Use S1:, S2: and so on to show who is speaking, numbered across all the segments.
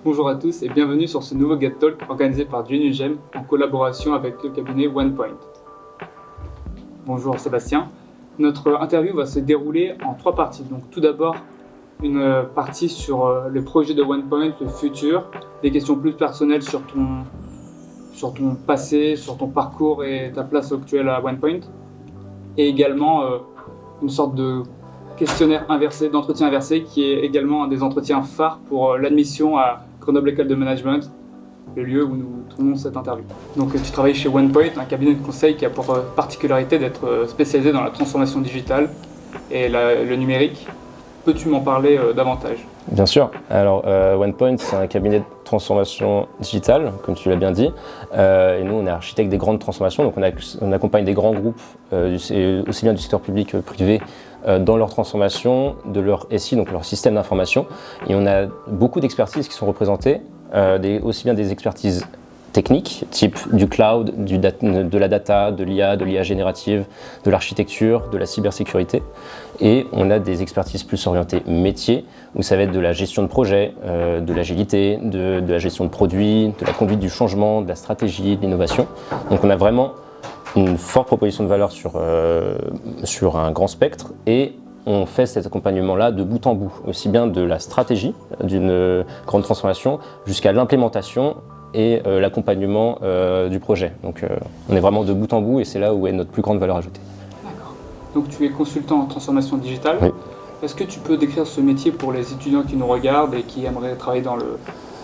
S1: Bonjour à tous et bienvenue sur ce nouveau Get Talk organisé par Junugem en collaboration avec le cabinet OnePoint. Bonjour Sébastien. Notre interview va se dérouler en 3 parties. Donc tout d'abord, une partie sur le projet de OnePoint, le futur, des questions plus personnelles sur ton passé, sur ton parcours et ta place actuelle à OnePoint. Et également une sorte de questionnaire inversé, d'entretien inversé, qui est également un des entretiens phares pour l'admission à Grenoble École de Management, le lieu où nous tournons cette interview. Donc tu travailles chez OnePoint, un cabinet de conseil qui a pour particularité d'être spécialisé dans la transformation digitale et le numérique. Peux-tu m'en parler davantage ?
S2: Bien sûr. Alors, OnePoint, c'est un cabinet de transformation digitale, comme tu l'as bien dit. Et nous, on est architecte des grandes transformations. Donc, on accompagne des grands groupes, aussi bien du secteur public que privé, dans leur transformation de leur SI, donc leur système d'information. Et on a beaucoup d'expertises qui sont représentées, aussi bien des expertises techniques, type du cloud, de la data, de l'IA générative, de l'architecture, de la cybersécurité. Et on a des expertises plus orientées métiers, où ça va être de la gestion de projet, de l'agilité, de la gestion de produits, de la conduite du changement, de la stratégie, de l'innovation. Donc on a vraiment une forte proposition de valeur sur un grand spectre, et on fait cet accompagnement-là de bout en bout, aussi bien de la stratégie d'une grande transformation jusqu'à l'implémentation et l'accompagnement du projet. Donc on est vraiment de bout en bout, et c'est là où est notre plus grande valeur ajoutée.
S1: D'accord. Donc tu es consultant en transformation digitale.
S2: Oui.
S1: Est-ce que tu peux décrire ce métier pour les étudiants qui nous regardent et qui aimeraient travailler dans le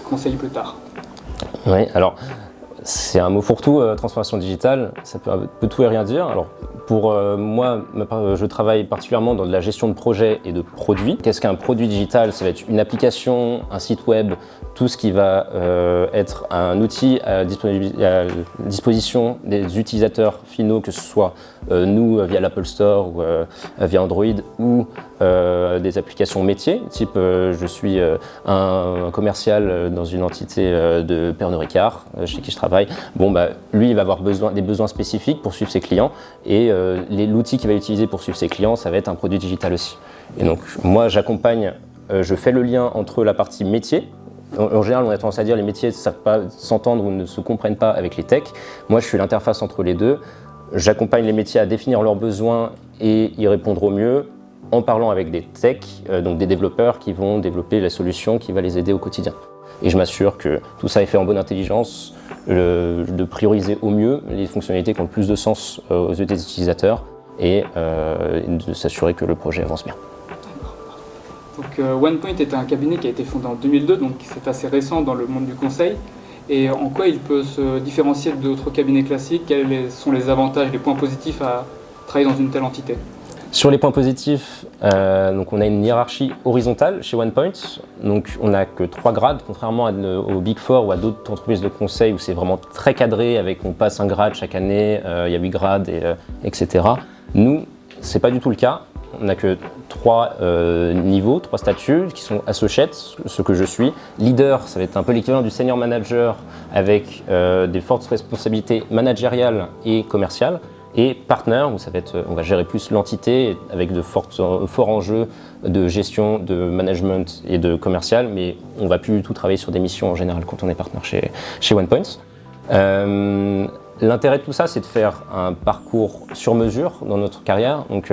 S1: conseil plus tard ?
S2: Oui, alors c'est un mot fourre-tout, transformation digitale, ça peut tout et rien dire. Alors pour moi, je travaille particulièrement dans de la gestion de projets et de produits. Qu'est-ce qu'un produit digital ? Ça va être une application, un site web, tout ce qui va être un outil à disposition des utilisateurs finaux, que ce soit nous via l'Apple Store ou via Android, ou des applications métiers, type je suis un commercial dans une entité de Pernod Ricard chez qui je travaille. Bon, lui, il va avoir des besoins spécifiques pour suivre ses clients, et l'outil qu'il va utiliser pour suivre ses clients, ça va être un produit digital aussi. Et donc moi, j'accompagne, je fais le lien entre la partie métier. En général, on a tendance à dire que les métiers ne savent pas s'entendre ou ne se comprennent pas avec les techs. Moi, je suis l'interface entre les deux. J'accompagne les métiers à définir leurs besoins et y répondre au mieux en parlant avec des techs, donc des développeurs qui vont développer la solution qui va les aider au quotidien. Et je m'assure que tout ça est fait en bonne intelligence, de prioriser au mieux les fonctionnalités qui ont le plus de sens aux yeux des utilisateurs, et de s'assurer que le projet avance bien.
S1: Donc OnePoint est un cabinet qui a été fondé en 2002, donc c'est assez récent dans le monde du conseil. Et en quoi il peut se différencier d'autres cabinets classiques ? Quels sont les avantages, les points positifs à travailler dans une telle entité ?
S2: Sur les points positifs, donc on a une hiérarchie horizontale chez OnePoint. Donc on n'a que 3 grades, contrairement aux Big Four ou à d'autres entreprises de conseil où c'est vraiment très cadré, on passe un grade chaque année, il y a 8 grades, etc. Nous, c'est pas du tout le cas. On n'a que 3 niveaux, 3 statuts qui sont associates, ce que je suis. Leader, ça va être un peu l'équivalent du senior manager avec des fortes responsabilités managériales et commerciales. Et partner, où on va gérer plus l'entité avec de forts enjeux de gestion, de management et de commercial, mais on ne va plus du tout travailler sur des missions en général quand on est partner chez OnePoint. L'intérêt de tout ça, c'est de faire un parcours sur mesure dans notre carrière. Donc,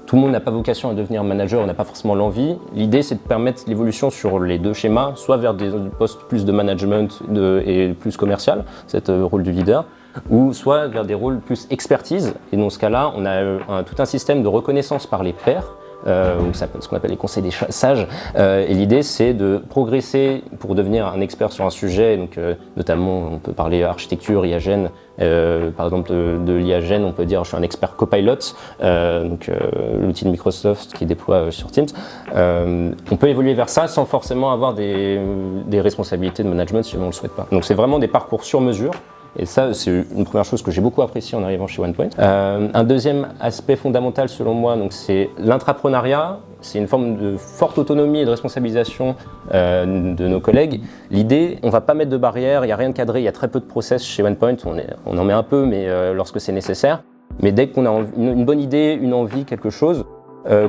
S2: tout le monde n'a pas vocation à devenir manager, on n'a pas forcément l'envie. L'idée, c'est de permettre l'évolution sur les 2 schémas, soit vers des postes plus de management et plus commercial, c'est le rôle du leader, ou soit vers des rôles plus expertise. Et dans ce cas-là, on a tout un système de reconnaissance par les pairs, ce qu'on appelle les conseils des sages. Et l'idée, c'est de progresser pour devenir un expert sur un sujet. Donc, notamment, on peut parler architecture, IAGEN. Par exemple, de l'IAGEN, on peut dire je suis un expert Copilot, l'outil de Microsoft qui déploie sur Teams. On peut évoluer vers ça sans forcément avoir des responsabilités de management si on ne le souhaite pas. Donc, c'est vraiment des parcours sur mesure. Et ça, c'est une première chose que j'ai beaucoup appréciée en arrivant chez OnePoint. Un deuxième aspect fondamental selon moi, donc, c'est l'intrapreneuriat. C'est une forme de forte autonomie et de responsabilisation de nos collègues. L'idée, on ne va pas mettre de barrières, il n'y a rien de cadré, il y a très peu de process chez OnePoint. On en met un peu, mais lorsque c'est nécessaire. Mais dès qu'on a une bonne idée, une envie, quelque chose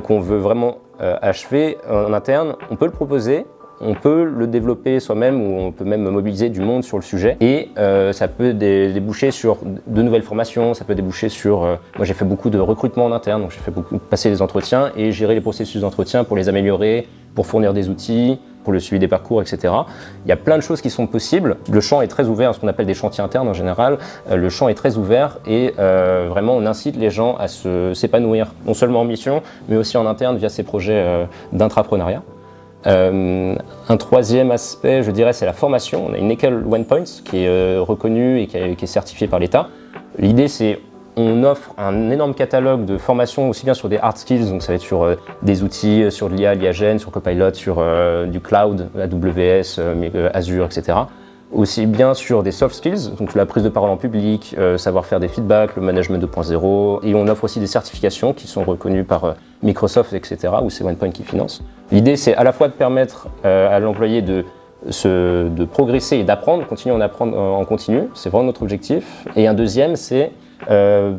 S2: qu'on veut vraiment achever en interne, on peut le proposer. on peut le développer soi-même ou on peut même mobiliser du monde sur le sujet et ça peut déboucher sur de nouvelles formations, ça peut déboucher sur... moi j'ai fait beaucoup de recrutement en interne, donc j'ai fait beaucoup passer des entretiens et gérer les processus d'entretien pour les améliorer, pour fournir des outils, pour le suivi des parcours, etc. Il y a plein de choses qui sont possibles. Le champ est très ouvert, ce qu'on appelle des chantiers internes en général. Le champ est très ouvert et vraiment on incite les gens à s'épanouir, non seulement en mission, mais aussi en interne via ces projets d'intrapreneuriat. Un troisième aspect, je dirais, c'est la formation. On a une école OnePoint qui est reconnue et qui est certifiée par l'État. L'idée, c'est on offre un énorme catalogue de formations, aussi bien sur des hard skills, donc ça va être sur des outils, sur de l'IA, l'IAGEN, sur Copilot, sur du cloud, AWS, Azure, etc. Aussi bien sur des soft skills, donc la prise de parole en public, savoir faire des feedbacks, le management 2.0, et on offre aussi des certifications qui sont reconnues par Microsoft, etc., où c'est OnePoint qui finance. L'idée, c'est à la fois de permettre à l'employé de progresser et d'apprendre, continuer à en apprendre en continu, c'est vraiment notre objectif. Et un deuxième, c'est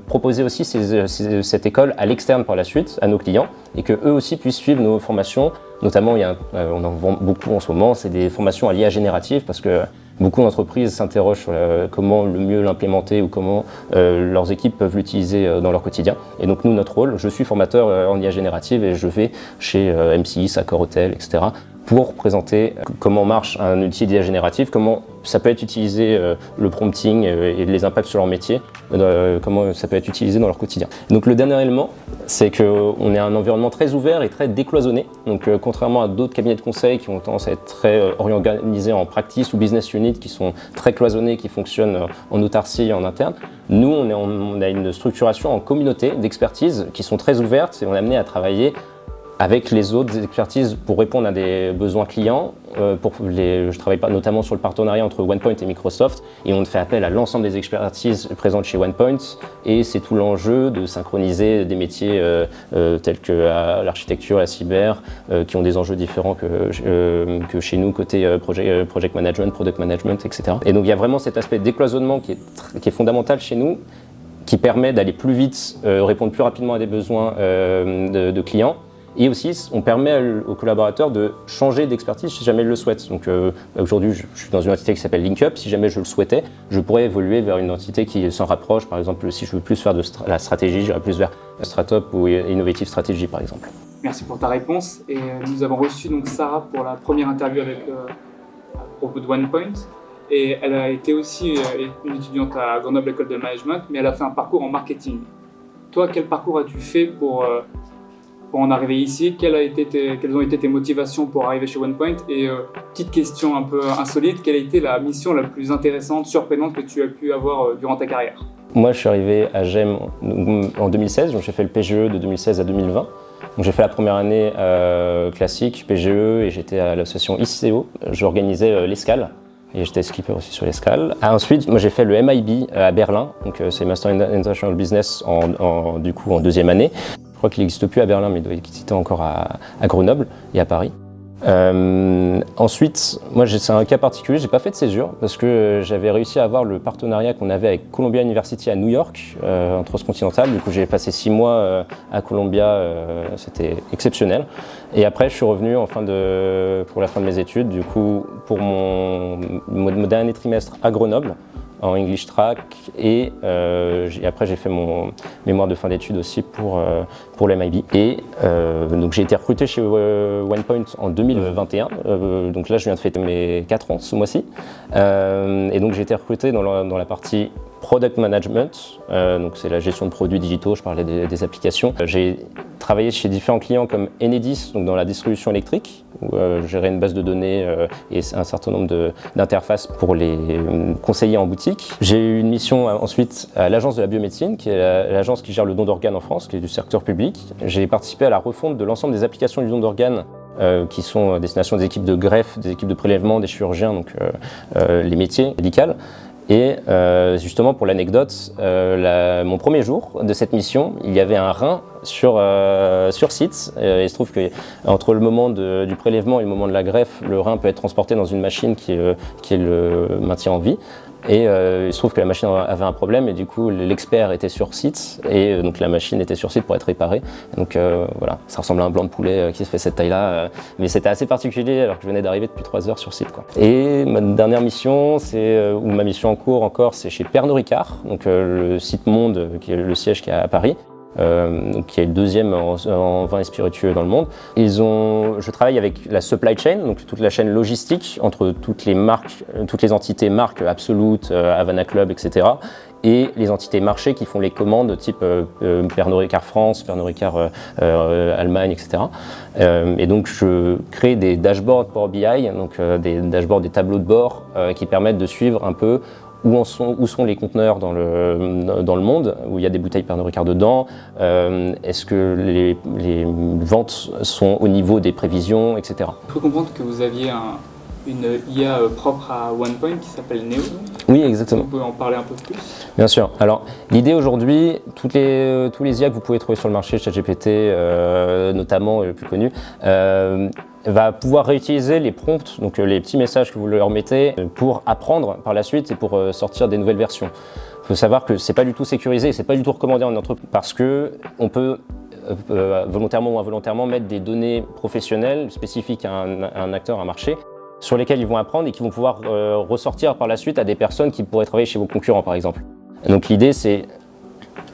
S2: proposer aussi cette école à l'externe par la suite, à nos clients, et qu'eux aussi puissent suivre nos formations. Notamment, on en vend beaucoup en ce moment, c'est des formations à l'IA générative, parce que beaucoup d'entreprises s'interrogent sur comment le mieux l'implémenter ou comment leurs équipes peuvent l'utiliser dans leur quotidien. Et donc nous, notre rôle, je suis formateur en IA générative et je vais chez M6, Accor Hotel, etc., pour présenter comment marche un outil d'IA générative, comment ça peut être utilisé, le prompting et les impacts sur leur métier, comment ça peut être utilisé dans leur quotidien. Donc le dernier élément, c'est qu'on est un environnement très ouvert et très décloisonné. Donc contrairement à d'autres cabinets de conseil qui ont tendance à être très organisés en practice ou business unit, qui sont très cloisonnés, qui fonctionnent en autarcie et en interne, nous on a une structuration en communauté d'expertise qui sont très ouvertes et on est amené à travailler avec les autres expertises pour répondre à des besoins clients. Je travaille notamment sur le partenariat entre OnePoint et Microsoft et on fait appel à l'ensemble des expertises présentes chez OnePoint et c'est tout l'enjeu de synchroniser des métiers tels que l'architecture, la cyber, qui ont des enjeux différents que chez nous côté project management, product management, etc. Et donc il y a vraiment cet aspect de décloisonnement qui est fondamental chez nous, qui permet d'aller plus vite, répondre plus rapidement à des besoins de clients. Et aussi, on permet aux collaborateurs de changer d'expertise si jamais ils le souhaitent. Donc aujourd'hui, je suis dans une entité qui s'appelle LinkUp. Si jamais je le souhaitais, je pourrais évoluer vers une entité qui s'en rapproche. Par exemple, si je veux plus faire de la stratégie, j'irais plus vers Stratop ou Innovative Strategy, par exemple.
S1: Merci pour ta réponse. Et nous avons reçu donc Sarah pour la première interview à propos de OnePoint. Et elle a été aussi une étudiante à Grenoble École de Management, mais elle a fait un parcours en marketing. Toi, quel parcours as-tu fait pour en arriver ici? Quelles ont été tes motivations pour arriver chez OnePoint? Et petite question un peu insolite, quelle a été la mission la plus intéressante, surprenante que tu as pu avoir durant ta carrière?
S2: Moi, je suis arrivé à GEM en 2016, donc j'ai fait le PGE de 2016 à 2020. Donc j'ai fait la première année classique, PGE, et j'étais à l'association ICO. J'organisais l'escale. Et j'étais skipper aussi sur l'escale. Ensuite, moi j'ai fait le MIB à Berlin, donc c'est Master in International Business du coup en deuxième année. Je crois qu'il n'existe plus à Berlin, mais il doit exister encore à Grenoble et à Paris. Ensuite, moi c'est un cas particulier, j'ai pas fait de césure parce que j'avais réussi à avoir le partenariat qu'on avait avec Columbia University à New York, en transcontinental. Du coup, j'ai passé 6 mois à Columbia, c'était exceptionnel. Et après, je suis revenu pour la fin de mes études, du coup, pour mon dernier trimestre à Grenoble, en English Track, et après j'ai fait mon mémoire de fin d'études aussi pour l'MIB. Et donc j'ai été recruté chez OnePoint en 2021, donc là je viens de fêter mes 4 ans ce mois-ci, et donc j'ai été recruté dans la partie Product Management, donc c'est la gestion de produits digitaux, je parlais des applications. J'ai travaillé chez différents clients comme Enedis, donc dans la distribution électrique, où je gérais une base de données et un certain nombre d'interfaces pour les conseillers en boutique. J'ai eu une mission ensuite à l'Agence de la biomédecine, qui est l'agence qui gère le don d'organes en France, qui est du secteur public. J'ai participé à la refonte de l'ensemble des applications du don d'organes qui sont à destination des équipes de greffe, des équipes de prélèvement, des chirurgiens, donc les métiers médicaux. Et justement, pour l'anecdote, mon premier jour de cette mission, il y avait un rein sur site. Il se trouve qu'entre le moment du prélèvement et le moment de la greffe, le rein peut être transporté dans une machine qui le maintient en vie. Et il se trouve que la machine avait un problème et du coup l'expert était sur site et donc la machine était sur site pour être réparée. Donc voilà, ça ressemble à un blanc de poulet qui se fait cette taille-là, mais c'était assez particulier alors que je venais d'arriver depuis 3 heures sur site, quoi. Et ma dernière mission, ou ma mission en cours encore, c'est chez Pernod Ricard, donc le site Monde, qui est le siège qui est à Paris. Qui est le deuxième en vin et spiritueux dans le monde. Je travaille avec la supply chain, donc toute la chaîne logistique entre toutes les marques, toutes les entités marques Absolut, Havana Club, etc. et les entités marché qui font les commandes type Pernod Ricard France, Pernod Ricard Allemagne, etc. Et donc je crée des dashboards Power BI, donc des dashboards, des tableaux de bord qui permettent de suivre un peu où sont les conteneurs dans le monde, où il y a des bouteilles Pernod Ricard dedans, est-ce que les ventes sont au niveau des prévisions, etc.
S1: Il faut comprendre que vous aviez une IA propre à OnePoint qui s'appelle Neo.
S2: Oui, exactement.
S1: Vous pouvez en parler un peu plus?
S2: Bien sûr. Alors, l'idée aujourd'hui, tous les IA que vous pouvez trouver sur le marché, ChatGPT notamment, le plus connu, va pouvoir réutiliser les prompts, donc les petits messages que vous leur mettez, pour apprendre par la suite et pour sortir des nouvelles versions. Il faut savoir que c'est pas du tout sécurisé, c'est pas du tout recommandé en entreprise parce que on peut volontairement ou involontairement mettre des données professionnelles spécifiques à un acteur, à un marché, sur lesquels ils vont apprendre et qui vont pouvoir ressortir par la suite à des personnes qui pourraient travailler chez vos concurrents, par exemple. Donc l'idée, c'est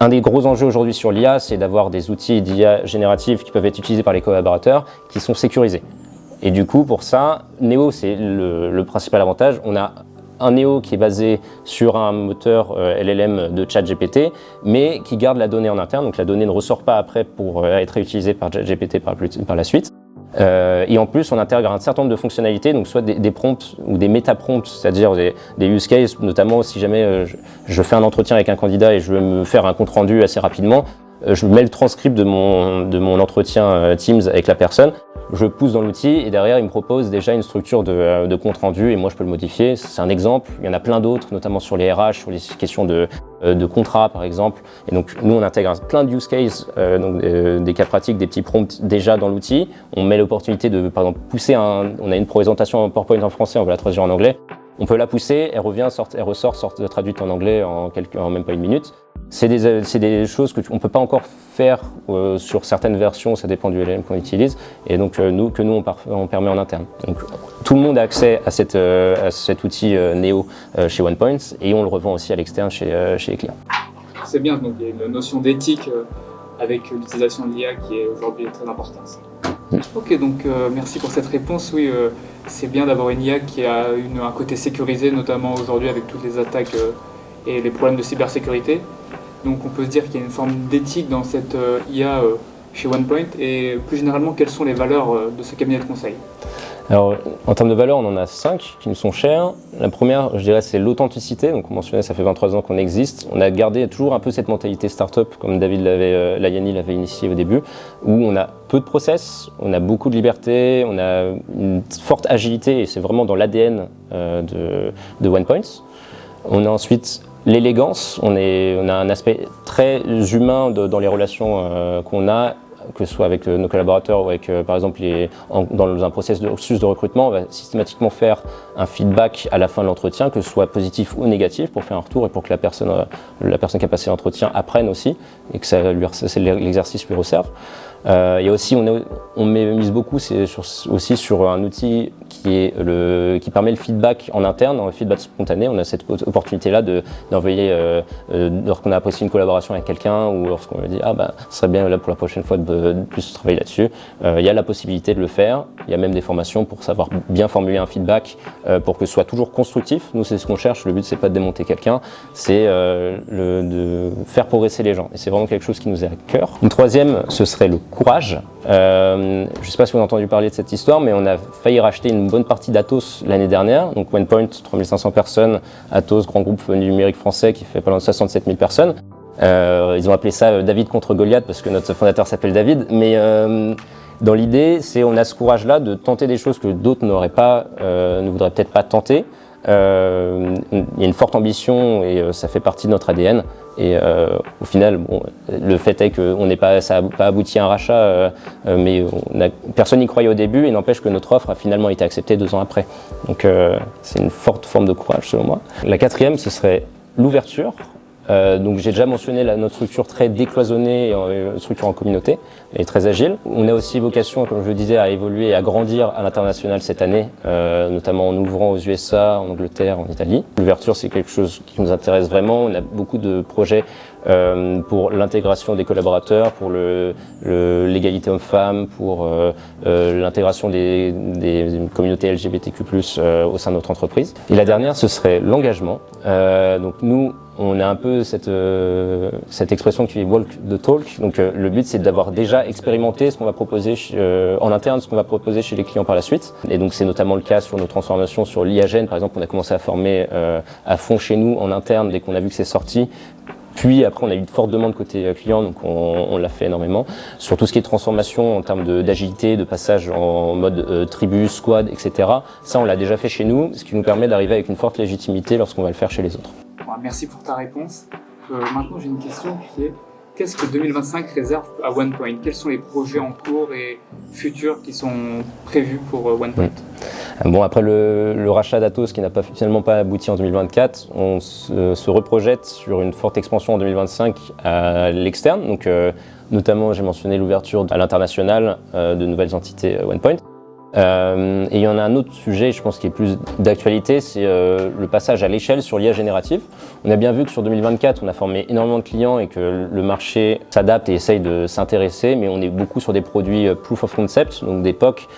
S2: un des gros enjeux aujourd'hui sur l'IA, c'est d'avoir des outils d'IA génératifs qui peuvent être utilisés par les collaborateurs, qui sont sécurisés. Et du coup, pour ça, Neo, c'est le principal avantage. On a un Neo qui est basé sur un moteur LLM de ChatGPT, mais qui garde la donnée en interne. Donc la donnée ne ressort pas après pour être réutilisée par ChatGPT par la suite. Et en plus, on intègre un certain nombre de fonctionnalités, donc soit des prompts ou des méta-prompts, c'est-à-dire des use cases, notamment si jamais je fais un entretien avec un candidat et je veux me faire un compte-rendu assez rapidement, je mets le transcript de mon entretien Teams avec la personne, je pousse dans l'outil et derrière il me propose déjà une structure de compte rendu et moi je peux le modifier. C'est un exemple, il y en a plein d'autres, notamment sur les RH, sur les questions de contrat par exemple. Et donc nous on intègre plein de use cases, des cas pratiques, des petits prompts déjà dans l'outil. On met l'opportunité de par exemple pousser on a une présentation en PowerPoint en français, on va la traduire en anglais. On peut la pousser, elle revient, elle ressort traduite en anglais en même pas une minute. C'est des choses qu'on ne peut pas encore faire sur certaines versions, ça dépend du LLM qu'on utilise, et donc nous on permet en interne. Donc tout le monde a accès à cet outil Neo chez OnePoint, et on le revend aussi à l'externe chez les clients.
S1: C'est bien, donc il y a une notion d'éthique avec l'utilisation de l'IA qui est aujourd'hui très importante. Ok, donc merci pour cette réponse. Oui, c'est bien d'avoir une IA qui a un côté sécurisé, notamment aujourd'hui avec toutes les attaques et les problèmes de cybersécurité. Donc on peut se dire qu'il y a une forme d'éthique dans cette IA chez OnePoint. Et plus généralement, quelles sont les valeurs de ce cabinet de conseil?
S2: Alors, en termes de valeurs, on en a 5 qui nous sont chères. La première, je dirais, c'est l'authenticité. Donc, on mentionnait, ça fait 23 ans qu'on existe. On a gardé toujours un peu cette mentalité start-up, comme David Layani l'avait initié au début, où on a peu de process, on a beaucoup de liberté, on a une forte agilité, et c'est vraiment dans l'ADN de OnePoint. On a ensuite l'élégance. On a un aspect très humain dans les relations qu'on a, que ce soit avec nos collaborateurs ou avec, par exemple, dans un processus de recrutement, on va systématiquement faire un feedback à la fin de l'entretien, que ce soit positif ou négatif, pour faire un retour et pour que la personne qui a passé l'entretien apprenne aussi, et que l'exercice lui resserve. Il y a aussi, on mise beaucoup aussi sur un outil qui permet le feedback en interne, le feedback spontané. On a cette opportunité-là d'envoyer, lorsqu'on a apprécié une collaboration avec quelqu'un ou lorsqu'on lui dit ce serait bien là pour la prochaine fois de plus travailler là-dessus. Il y a la possibilité de le faire. Il y a même des formations pour savoir bien formuler un feedback pour que ce soit toujours constructif. Nous, c'est ce qu'on cherche. Le but, c'est pas de démonter quelqu'un, c'est de faire progresser les gens. Et c'est vraiment quelque chose qui nous est à cœur. Une troisième, ce serait le courage. Je ne sais pas si vous avez entendu parler de cette histoire, mais on a failli racheter une bonne partie d'Atos l'année dernière. Donc OnePoint, 3500 personnes, Atos, grand groupe numérique français qui fait pas loin de 67 000 personnes. Ils ont appelé ça David contre Goliath parce que notre fondateur s'appelle David. Mais dans l'idée, on a ce courage-là de tenter des choses que d'autres ne voudraient peut-être pas tenter. Il y a une forte ambition et ça fait partie de notre ADN. Et au final, bon, le fait est que ça n'a pas abouti à un rachat, mais personne n'y croyait au début, et n'empêche que notre offre a finalement été acceptée 2 ans après. Donc c'est une forte forme de courage selon moi. La quatrième, ce serait l'ouverture. Donc j'ai déjà mentionné notre structure très décloisonnée, structure en communauté, et très agile. On a aussi vocation, comme je le disais, à évoluer et à grandir à l'international cette année, notamment en ouvrant aux USA, en Angleterre, en Italie. L'ouverture, c'est quelque chose qui nous intéresse vraiment. On a beaucoup de projets pour l'intégration des collaborateurs, pour l'égalité hommes-femmes, pour l'intégration des communautés LGBTQ+, au sein de notre entreprise. Et la dernière, ce serait l'engagement. Donc nous, on a un peu cette expression qui est walk the talk. Donc le but, c'est d'avoir déjà expérimenté ce qu'on va proposer en interne, ce qu'on va proposer chez les clients par la suite. Et donc c'est notamment le cas sur nos transformations sur l'IAGEN. Par exemple, on a commencé à former à fond chez nous en interne dès qu'on a vu que c'est sorti. Puis après, on a eu une forte demande côté client, donc on l'a fait énormément. Sur tout ce qui est transformation en termes d'agilité, de passage en mode tribu, squad, etc. Ça, on l'a déjà fait chez nous, ce qui nous permet d'arriver avec une forte légitimité lorsqu'on va le faire chez les autres.
S1: Merci pour ta réponse. Maintenant, j'ai une question qui est: qu'est-ce que 2025 réserve à OnePoint? Quels sont les projets en cours et futurs qui sont prévus pour OnePoint?
S2: Bon, après le rachat d'Atos qui n'a finalement pas abouti en 2024, on se reprojette sur une forte expansion en 2025 à l'externe. Donc, notamment, j'ai mentionné l'ouverture à l'international de nouvelles entités OnePoint. Et il y en a un autre sujet, je pense, qui est plus d'actualité, c'est le passage à l'échelle sur l'IA générative. On a bien vu que sur 2024, on a formé énormément de clients et que le marché s'adapte et essaye de s'intéresser, mais on est beaucoup sur des produits proof of concept, donc des POC,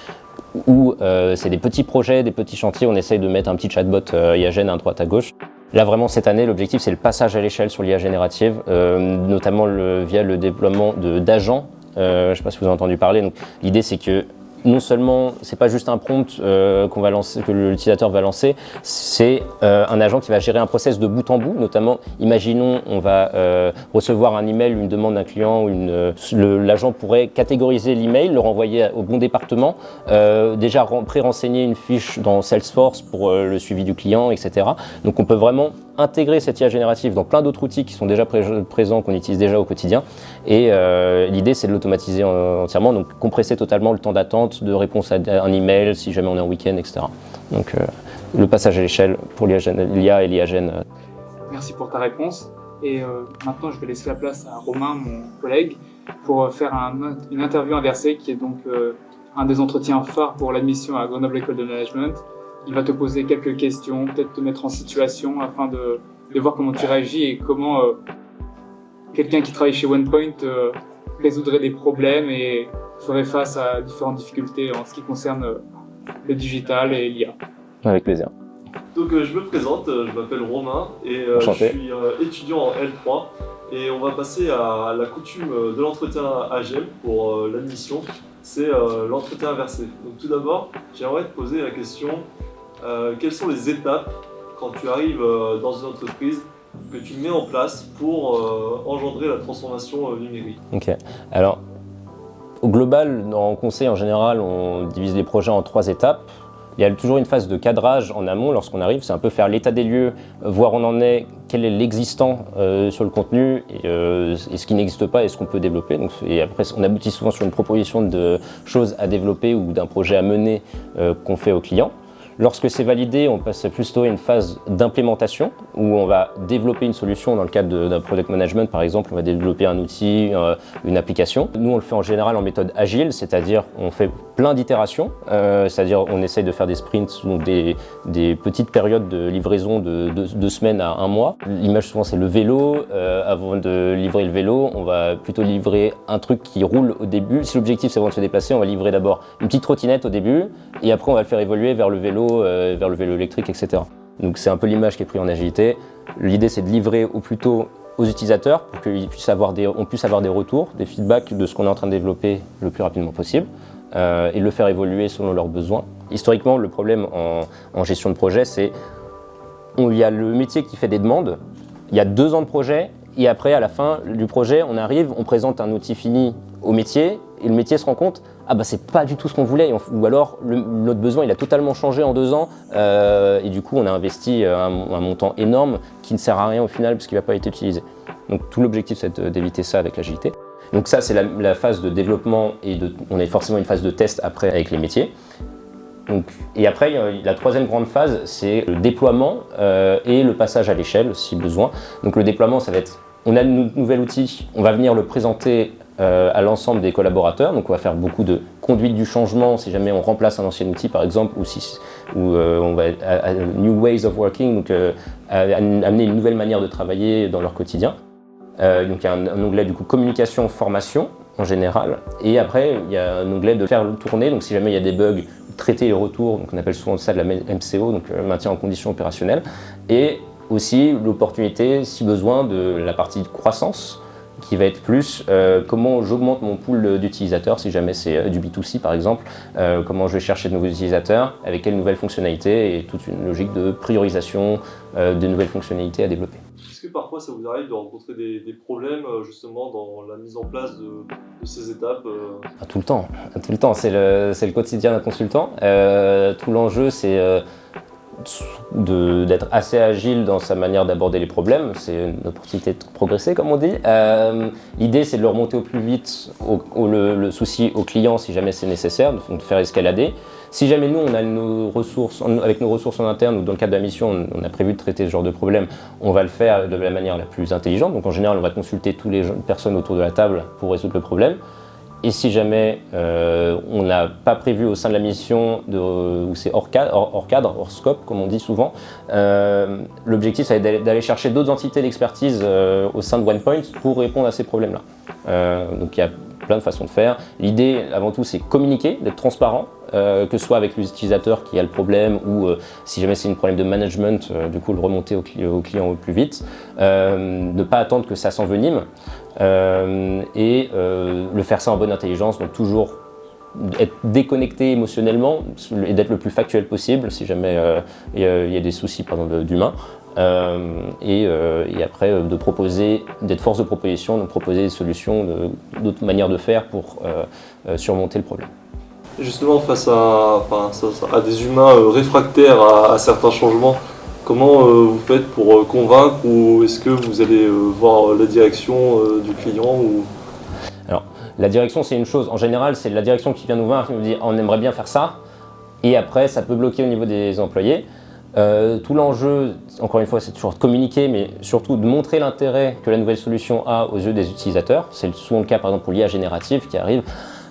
S2: où c'est des petits projets, des petits chantiers, on essaye de mettre un petit chatbot IAGEN à droite à gauche. Là vraiment cette année, l'objectif c'est le passage à l'échelle sur l'IA générative, notamment via le déploiement d'agents. Je ne sais pas si vous avez entendu parler. Donc, l'idée c'est que non seulement c'est pas juste un prompt qu'on va lancer, que l'utilisateur va lancer, c'est un agent qui va gérer un process de bout en bout. Notamment, imaginons on va recevoir un email, une demande d'un client, l'agent pourrait catégoriser l'email, le renvoyer au bon département, déjà pré-renseigner une fiche dans Salesforce pour le suivi du client, etc. Donc on peut vraiment intégrer cette IA générative dans plein d'autres outils qui sont déjà présents, qu'on utilise déjà au quotidien. Et l'idée, c'est de l'automatiser entièrement, donc compresser totalement le temps d'attente de réponse à un email, si jamais on est en week-end, etc. Donc le passage à l'échelle pour l'IA et l'IAGEN.
S1: Merci pour ta réponse. Et maintenant, je vais laisser la place à Romain, mon collègue, pour faire une interview inversée, qui est donc un des entretiens phares pour l'admission à Grenoble École de Management. Il va te poser quelques questions, peut-être te mettre en situation afin de voir comment tu réagis et comment quelqu'un qui travaille chez OnePoint résoudrait des problèmes et ferait face à différentes difficultés en ce qui concerne le digital et l'IA.
S2: Avec plaisir.
S3: Donc je me présente, je m'appelle Romain et je suis étudiant en L3 et on va passer à la coutume de l'entretien AGEM pour l'admission, c'est l'entretien inversé. Donc tout d'abord, j'aimerais te poser la question, quelles sont les étapes quand tu arrives dans une entreprise que tu mets en place pour engendrer la transformation numérique?
S2: Ok, alors au global, en conseil en général, on divise les projets en 3 étapes. Il y a toujours une phase de cadrage en amont lorsqu'on arrive, c'est un peu faire l'état des lieux, voir où on en est, quel est l'existant sur le contenu et ce qui n'existe pas et ce qu'on peut développer. Donc, et après, on aboutit souvent sur une proposition de choses à développer ou d'un projet à mener qu'on fait au client. Lorsque c'est validé, on passe plutôt à une phase d'implémentation où on va développer une solution. Dans le cadre d'un product management, par exemple, on va développer un outil, une application. Nous, on le fait en général en méthode agile, c'est-à-dire on fait plein d'itérations, c'est-à-dire on essaye de faire des sprints, donc des petites périodes de livraison de 2 semaines à 1 mois. L'image souvent c'est le vélo. Avant de livrer le vélo, on va plutôt livrer un truc qui roule au début. Si l'objectif c'est vraiment de se déplacer, on va livrer d'abord une petite trottinette au début et après on va le faire évoluer vers le vélo électrique, etc. Donc c'est un peu l'image qui est prise en agilité. L'idée c'est de livrer au plus tôt aux utilisateurs pour qu'on puisse avoir des retours, des feedbacks de ce qu'on est en train de développer le plus rapidement possible et le faire évoluer selon leurs besoins. Historiquement, le problème en gestion de projet, c'est il y a le métier qui fait des demandes, il y a 2 ans de projet et après à la fin du projet, on arrive, on présente un outil fini au métier et le métier se rend compte ah bah c'est pas du tout ce qu'on voulait, ou alors notre besoin il a totalement changé en 2 ans, et du coup on a investi un montant énorme qui ne sert à rien au final parce qu'il va pas être utilisé. Donc tout l'objectif c'est d'éviter ça avec l'agilité. Donc ça c'est la phase de développement et on a forcément une phase de test après avec les métiers. Donc, et après la troisième grande phase c'est le déploiement et le passage à l'échelle si besoin. Donc le déploiement ça va être, on a un nouvel outil, on va venir le présenter à l'ensemble des collaborateurs, donc on va faire beaucoup de conduite du changement si jamais on remplace un ancien outil par exemple, ou on va à new ways of working, donc amener une nouvelle manière de travailler dans leur quotidien. Donc il y a un onglet du coup communication, formation en général, et après il y a un onglet de faire tourner, donc si jamais il y a des bugs, traiter les retours, donc on appelle souvent ça de la MCO, donc maintien en condition opérationnelle, et aussi l'opportunité si besoin de la partie de croissance, qui va être plus comment j'augmente mon pool d'utilisateurs, si jamais c'est du B2C par exemple, comment je vais chercher de nouveaux utilisateurs, avec quelles nouvelles fonctionnalités, et toute une logique de priorisation de nouvelles fonctionnalités à développer.
S3: Est-ce que parfois ça vous arrive de rencontrer des problèmes justement dans la mise en place de ces étapes
S2: Tout le temps, c'est le quotidien d'un consultant. Tout l'enjeu c'est d'être assez agile dans sa manière d'aborder les problèmes, c'est une opportunité de progresser comme on dit. L'idée c'est de le remonter au plus vite le souci au client si jamais c'est nécessaire, de faire escalader. Si jamais nous on a avec nos ressources en interne ou dans le cadre de la mission on a prévu de traiter ce genre de problème, on va le faire de la manière la plus intelligente. Donc en général on va consulter toutes les personnes autour de la table pour résoudre le problème. Et si jamais on n'a pas prévu au sein de la mission où c'est hors cadre, hors scope, comme on dit souvent, l'objectif c'est d'aller chercher d'autres entités d'expertise au sein de OnePoint pour répondre à ces problèmes-là. Donc il y a plein de façons de faire. L'idée avant tout c'est communiquer, d'être transparent, que ce soit avec l'utilisateur qui a le problème ou si jamais c'est un problème de management, du coup le remonter au client au plus vite. Ne pas attendre que ça s'envenime. Et le faire ça en bonne intelligence, donc toujours être déconnecté émotionnellement et d'être le plus factuel possible si jamais il y a des soucis d'humain. Et après d'être force de proposition, donc proposer des solutions, d'autres manières de faire pour surmonter le problème.
S3: Justement face à des humains réfractaires à certains changements, comment vous faites pour convaincre, ou est-ce que vous allez voir la direction du client
S2: Alors, la direction c'est une chose, en général c'est la direction qui vient nous voir, qui nous dit on aimerait bien faire ça, et après ça peut bloquer au niveau des employés. Tout l'enjeu, encore une fois, c'est toujours de communiquer, mais surtout de montrer l'intérêt que la nouvelle solution a aux yeux des utilisateurs. C'est souvent le cas par exemple pour l'IA générative qui arrive.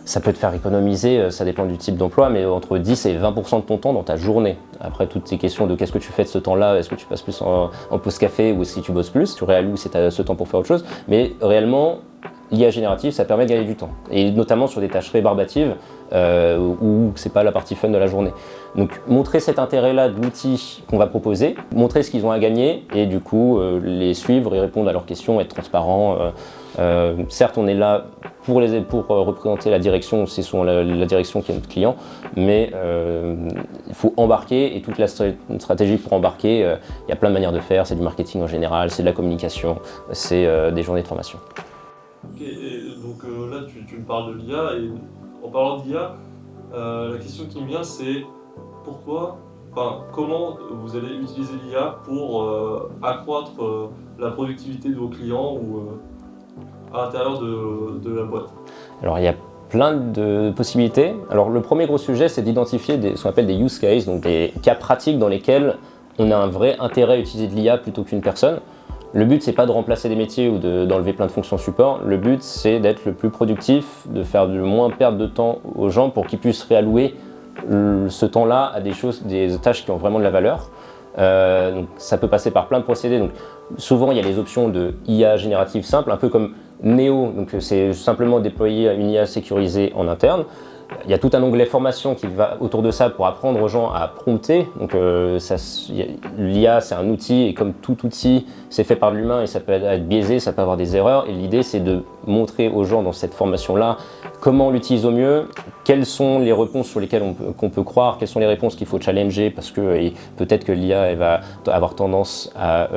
S2: Ça peut te faire économiser, ça dépend du type d'emploi, mais entre 10 et 20% de ton temps dans ta journée. Après, toutes ces questions de qu'est-ce que tu fais de ce temps-là, est-ce que tu passes plus en pause café ou si tu bosses plus, tu réalloues ce temps pour faire autre chose. Mais réellement, l'IA générative, ça permet de gagner du temps. Et notamment sur des tâches rébarbatives où c'est pas la partie fun de la journée. Donc, montrer cet intérêt-là de l'outil qu'on va proposer, montrer ce qu'ils ont à gagner et du coup, les suivre et répondre à leurs questions, être transparent. Certes, on est là pour représenter la direction, c'est souvent la direction qui est notre client, mais il faut embarquer et toute la stratégie pour embarquer, il y a plein de manières de faire, c'est du marketing en général, c'est de la communication, c'est des journées de formation.
S3: Ok, et donc là tu me parles de l'IA, et en parlant d'IA, la question qui me vient c'est comment vous allez utiliser l'IA pour accroître la productivité de vos clients ou à l'intérieur de la boîte?
S2: Alors il y a plein de possibilités. Alors le premier gros sujet c'est d'identifier ce qu'on appelle des use cases, donc des cas pratiques dans lesquels on a un vrai intérêt à utiliser de l'IA plutôt qu'une personne. Le but c'est pas de remplacer des métiers ou d'enlever plein de fonctions support, le but c'est d'être le plus productif, de faire le moins perdre de temps aux gens pour qu'ils puissent réallouer ce temps-là à des tâches qui ont vraiment de la valeur. Donc ça peut passer par plein de procédés. Donc, souvent il y a les options de IA générative simple, un peu comme Neo, donc c'est simplement déployer une IA sécurisée en interne. Il y a tout un onglet formation qui va autour de ça pour apprendre aux gens à prompter. Donc l'IA c'est un outil et comme tout outil c'est fait par l'humain et ça peut être biaisé, ça peut avoir des erreurs. Et l'idée c'est de montrer aux gens dans cette formation-là comment on l'utilise au mieux, quelles sont les réponses sur lesquelles qu'on peut croire, quelles sont les réponses qu'il faut challenger parce que peut-être que l'IA elle va avoir tendance à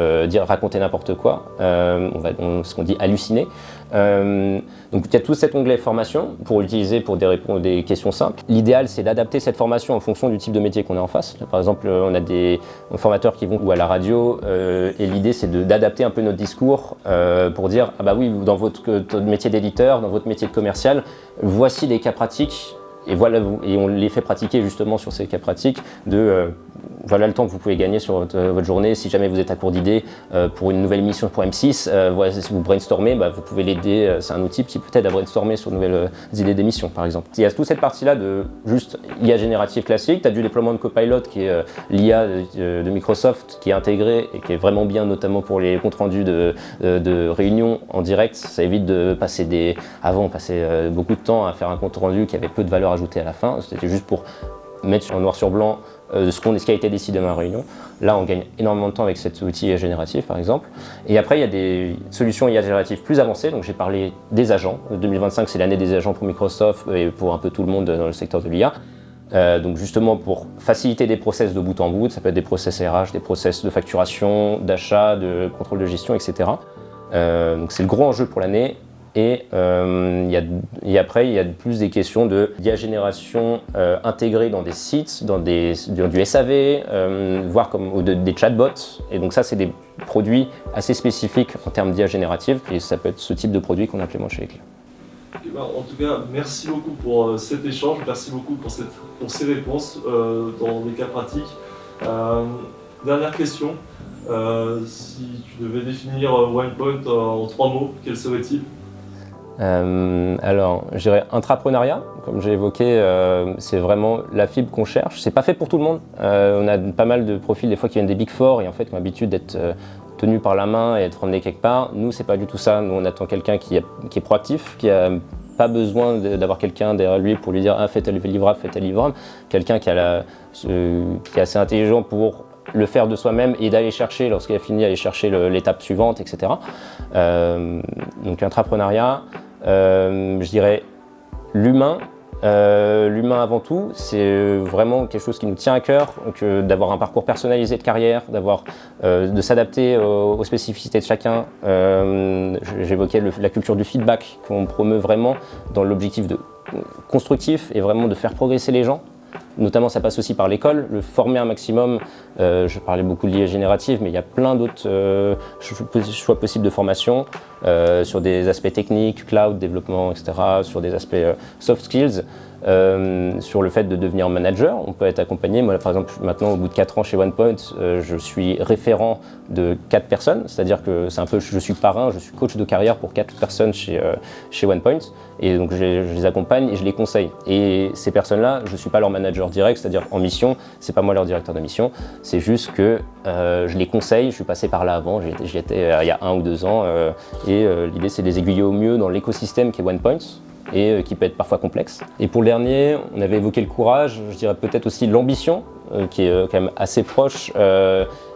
S2: raconter n'importe quoi, ce qu'on dit halluciner. Donc il y a tout cet onglet formation pour l'utiliser pour répondre des questions simples. L'idéal, c'est d'adapter cette formation en fonction du type de métier qu'on est en face. Là, par exemple, on a des formateurs qui vont ou à la radio et l'idée, c'est d'adapter un peu notre discours pour dire ah bah oui, dans votre métier d'éditeur, dans votre métier de commercial, voici les cas pratiques. Et on les fait pratiquer justement sur ces cas pratiques voilà le temps que vous pouvez gagner sur votre journée. Si jamais vous êtes à court d'idées pour une nouvelle mission pour M6, si vous brainstormez, vous pouvez l'aider. C'est un outil qui peut aider à brainstormer sur de nouvelles idées d'émissions, par exemple. Il y a toute cette partie-là de juste IA générative classique. Tu as du déploiement de Copilot qui est l'IA de Microsoft qui est intégré et qui est vraiment bien, notamment pour les comptes rendus de réunions en direct. Ça évite de passer Avant, on passait beaucoup de temps à faire un compte rendu qui avait peu de valeur ajoutée à la fin. C'était juste pour mettre en noir sur blanc ce qui a été décidé dans la réunion. Là, on gagne énormément de temps avec cet outil IA génératif, par exemple. Et après, il y a des solutions IA génératives plus avancées. Donc, j'ai parlé des agents. 2025, c'est l'année des agents pour Microsoft et pour un peu tout le monde dans le secteur de l'IA. Donc, justement, pour faciliter des process de bout en bout, ça peut être des process RH, des process de facturation, d'achat, de contrôle de gestion, etc. Donc, c'est le gros enjeu pour l'année. Et après, il y a plus des questions d'IA génération intégrée dans des sites, dans du SAV, voire des chatbots. Et donc ça, c'est des produits assez spécifiques en termes d'IA générative. Et ça peut être ce type de produit qu'on implémente chez les clients.
S3: En tout cas, merci beaucoup pour cet échange. Merci beaucoup pour ces réponses dans les cas pratiques. Dernière question. Si tu devais définir OnePoint en 3 mots, quels seraient-ils ?
S2: Alors, je dirais intrapreneuriat, comme j'ai évoqué, c'est vraiment la fibre qu'on cherche. C'est pas fait pour tout le monde. On a pas mal de profils des fois qui viennent des Big Four et en fait qui ont l'habitude d'être tenus par la main et être emmenés quelque part. Nous, c'est pas du tout ça. Nous, on attend quelqu'un qui est proactif, qui a pas besoin d'avoir quelqu'un derrière lui pour lui dire ah, fais tel livrable, fais tel livrable. Quelqu'un qui est assez intelligent pour le faire de soi-même et d'aller chercher, lorsqu'il a fini, aller chercher l'étape suivante, etc. Donc l'intrapreneuriat. Je dirais l'humain. L'humain avant tout, c'est vraiment quelque chose qui nous tient à cœur, d'avoir un parcours personnalisé de carrière, de s'adapter aux spécificités de chacun. J'évoquais la culture du feedback qu'on promeut vraiment dans l'objectif constructif et vraiment de faire progresser les gens. Notamment, ça passe aussi par l'école, le former un maximum. Je parlais beaucoup de l'IA générative, mais il y a plein d'autres choix possibles de formation sur des aspects techniques, cloud, développement, etc., sur des aspects soft skills. Sur le fait de devenir manager, on peut être accompagné. Moi, par exemple, maintenant, au bout de 4 ans chez OnePoint, je suis référent de 4 personnes, c'est-à-dire que je suis parrain, je suis coach de carrière pour 4 personnes chez OnePoint, et donc je les accompagne et je les conseille. Et ces personnes-là, je ne suis pas leur manager direct, c'est-à-dire en mission, c'est pas moi leur directeur de mission, c'est juste que je les conseille, je suis passé par là avant, j'y étais il y a 1 ou 2 ans, et l'idée c'est de les aiguiller au mieux dans l'écosystème qui est OnePoint, et qui peut être parfois complexe. Et pour le dernier, on avait évoqué le courage, je dirais peut-être aussi l'ambition, qui est quand même assez proche.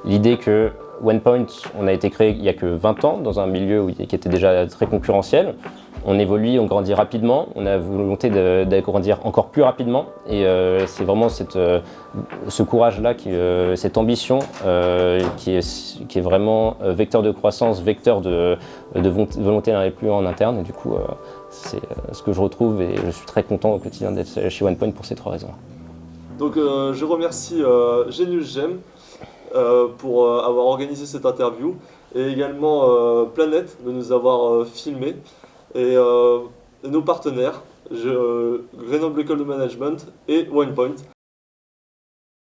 S2: L'idée que OnePoint, on a été créé il n'y a que 20 ans, dans un milieu qui était déjà très concurrentiel. On évolue, on grandit rapidement, on a volonté d'agrandir encore plus rapidement, et c'est vraiment ce courage-là, cette ambition qui est vraiment vecteur de croissance, vecteur de volonté d'aller plus loin en interne, et du coup c'est ce que je retrouve, et je suis très content au quotidien d'être chez OnePoint pour ces 3 raisons.
S3: Donc je remercie Genius Gem pour avoir organisé cette interview, et également Planète de nous avoir filmé, et nos partenaires, Grenoble École de Management et OnePoint.